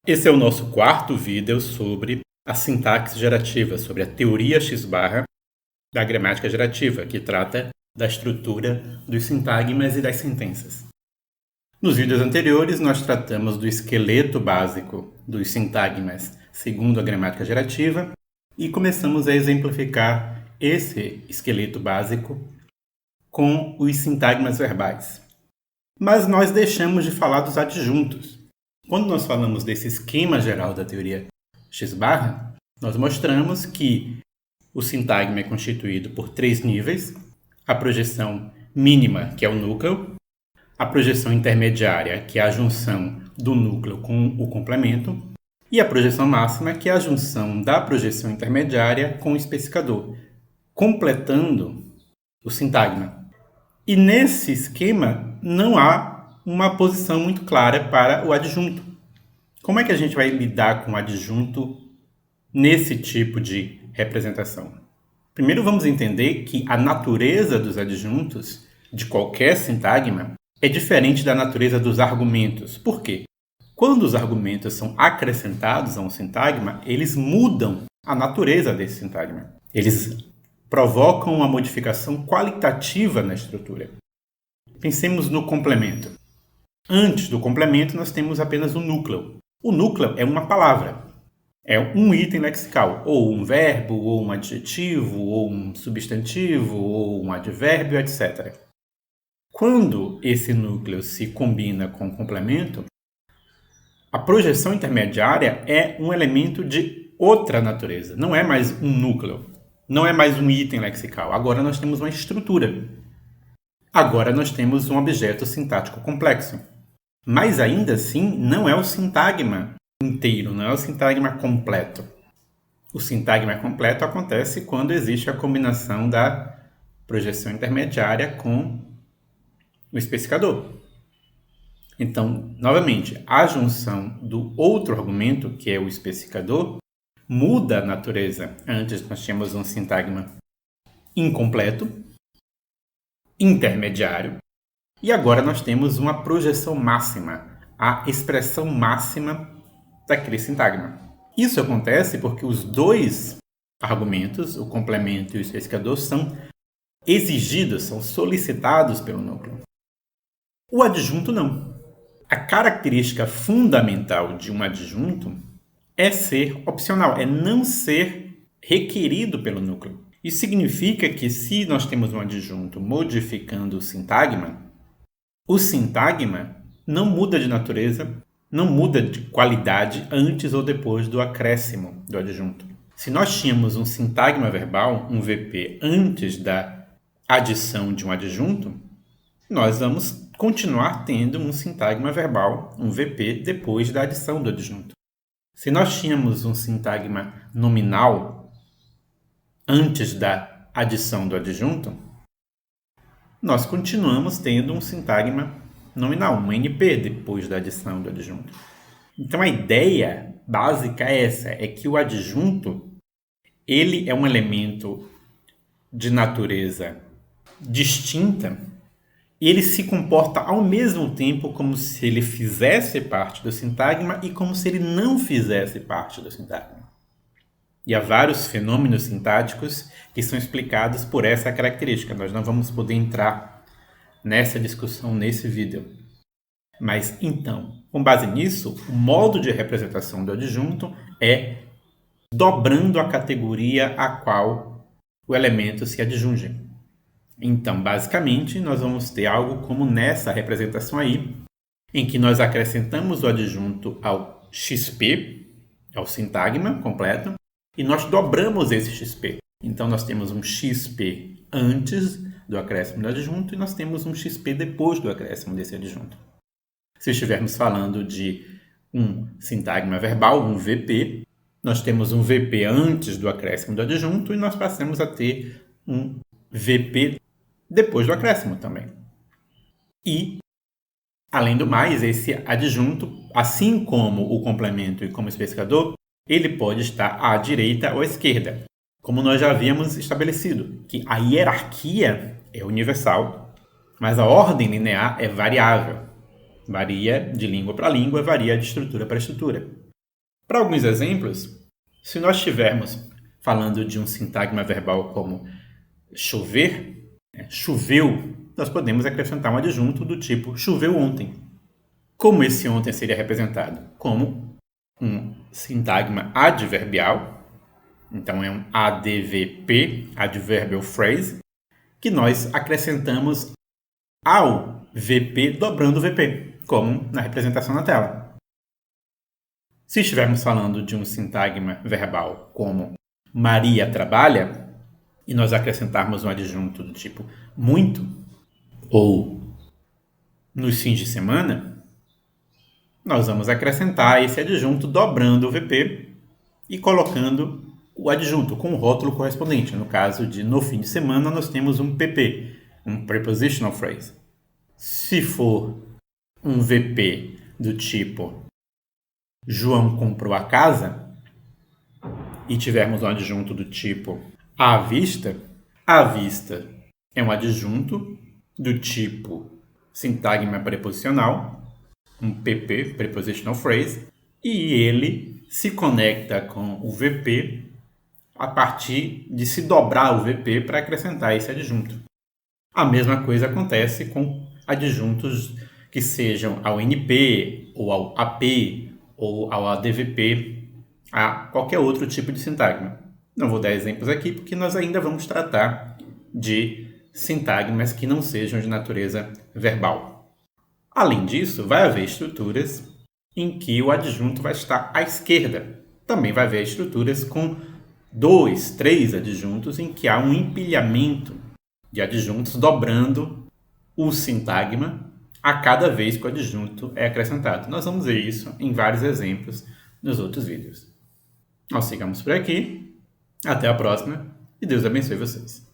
Esse é o nosso quarto vídeo sobre a sintaxe gerativa, sobre a teoria X-barra da gramática gerativa, que trata da estrutura dos sintagmas e das sentenças. Nos vídeos anteriores, nós tratamos do esqueleto básico dos sintagmas segundo a gramática gerativa e começamos a exemplificar esse esqueleto básico com os sintagmas verbais. Mas nós deixamos de falar dos adjuntos. Quando nós falamos desse esquema geral da teoria X-barra, nós mostramos que o sintagma é constituído por 3 níveis: a projeção mínima, que é o núcleo, a projeção intermediária, que é a junção do núcleo com o complemento, e a projeção máxima, que é a junção da projeção intermediária com o especificador, completando o sintagma. E nesse esquema não há uma posição muito clara para o adjunto. Como é que a gente vai lidar com o adjunto nesse tipo de representação? Primeiro vamos entender que a natureza dos adjuntos de qualquer sintagma é diferente da natureza dos argumentos. Por quê? Quando os argumentos são acrescentados a um sintagma, eles mudam a natureza desse sintagma. Eles provocam uma modificação qualitativa na estrutura. Pensemos no complemento. Antes do complemento, nós temos apenas o núcleo. O núcleo é uma palavra. É um item lexical, ou um verbo, ou um adjetivo, ou um substantivo, ou um advérbio, etc. Quando esse núcleo se combina com o complemento, a projeção intermediária é um elemento de outra natureza. Não é mais um núcleo, não é mais um item lexical. Agora nós temos uma estrutura. Agora nós temos um objeto sintático complexo. Mas ainda assim, não é o sintagma inteiro, não é o sintagma completo. O sintagma completo acontece quando existe a combinação da projeção intermediária com o especificador. Então, novamente, a junção do outro argumento, que é o especificador, muda a natureza. Antes nós tínhamos um sintagma incompleto, intermediário, e agora nós temos uma projeção máxima, a expressão máxima daquele sintagma. Isso acontece porque os dois argumentos, o complemento e o especificador, são exigidos, são solicitados pelo núcleo. O adjunto não. A característica fundamental de um adjunto é ser opcional, é não ser requerido pelo núcleo. Isso significa que se nós temos um adjunto modificando o sintagma não muda de natureza, não muda de qualidade antes ou depois do acréscimo do adjunto. Se nós tínhamos um sintagma verbal, um VP, antes da adição de um adjunto, nós vamos continuar tendo um sintagma verbal, um VP, depois da adição do adjunto. Se nós tínhamos um sintagma nominal antes da adição do adjunto, nós continuamos tendo um sintagma nominal, um NP, depois da adição do adjunto. Então a ideia básica é essa, é que o adjunto ele é um elemento de natureza distinta e ele se comporta ao mesmo tempo como se ele fizesse parte do sintagma e como se ele não fizesse parte do sintagma. E há vários fenômenos sintáticos que são explicados por essa característica. Nós não vamos poder entrar nessa discussão nesse vídeo. Mas então, com base nisso, o modo de representação do adjunto é dobrando a categoria a qual o elemento se adjunge. Então, basicamente, nós vamos ter algo como nessa representação aí, em que nós acrescentamos o adjunto ao XP, ao sintagma completo, e nós dobramos esse XP. Então, nós temos um XP antes do acréscimo do adjunto e nós temos um XP depois do acréscimo desse adjunto. Se estivermos falando de um sintagma verbal, um VP, nós temos um VP antes do acréscimo do adjunto e nós passamos a ter um VP depois do acréscimo também. E, além do mais, esse adjunto, assim como o complemento e como especificador, ele pode estar à direita ou à esquerda, como nós já havíamos estabelecido, que a hierarquia é universal, mas a ordem linear é variável. Varia de língua para língua, varia de estrutura para estrutura. Para alguns exemplos, se nós estivermos falando de um sintagma verbal como chover, choveu, nós podemos acrescentar um adjunto do tipo choveu ontem. Como esse ontem seria representado? Como um sintagma adverbial, então é um ADVP, Adverbial Phrase, que nós acrescentamos ao VP dobrando o VP, como na representação na tela. Se estivermos falando de um sintagma verbal como Maria trabalha, e nós acrescentarmos um adjunto do tipo muito, ou nos fins de semana, nós vamos acrescentar esse adjunto dobrando o VP e colocando o adjunto com o rótulo correspondente. No caso de no fim de semana, nós temos um PP, um Prepositional Phrase. Se for um VP do tipo João comprou a casa e tivermos um adjunto do tipo à vista é um adjunto do tipo sintagma preposicional, um PP, Prepositional Phrase, e ele se conecta com o VP a partir de se dobrar o VP para acrescentar esse adjunto. A mesma coisa acontece com adjuntos que sejam ao NP, ou ao AP, ou ao ADVP, a qualquer outro tipo de sintagma. Não vou dar exemplos aqui porque nós ainda vamos tratar de sintagmas que não sejam de natureza verbal. Além disso, vai haver estruturas em que o adjunto vai estar à esquerda. Também vai haver estruturas com 2, 3 adjuntos em que há um empilhamento de adjuntos dobrando o sintagma a cada vez que o adjunto é acrescentado. Nós vamos ver isso em vários exemplos nos outros vídeos. Nós ficamos por aqui. Até a próxima e Deus abençoe vocês.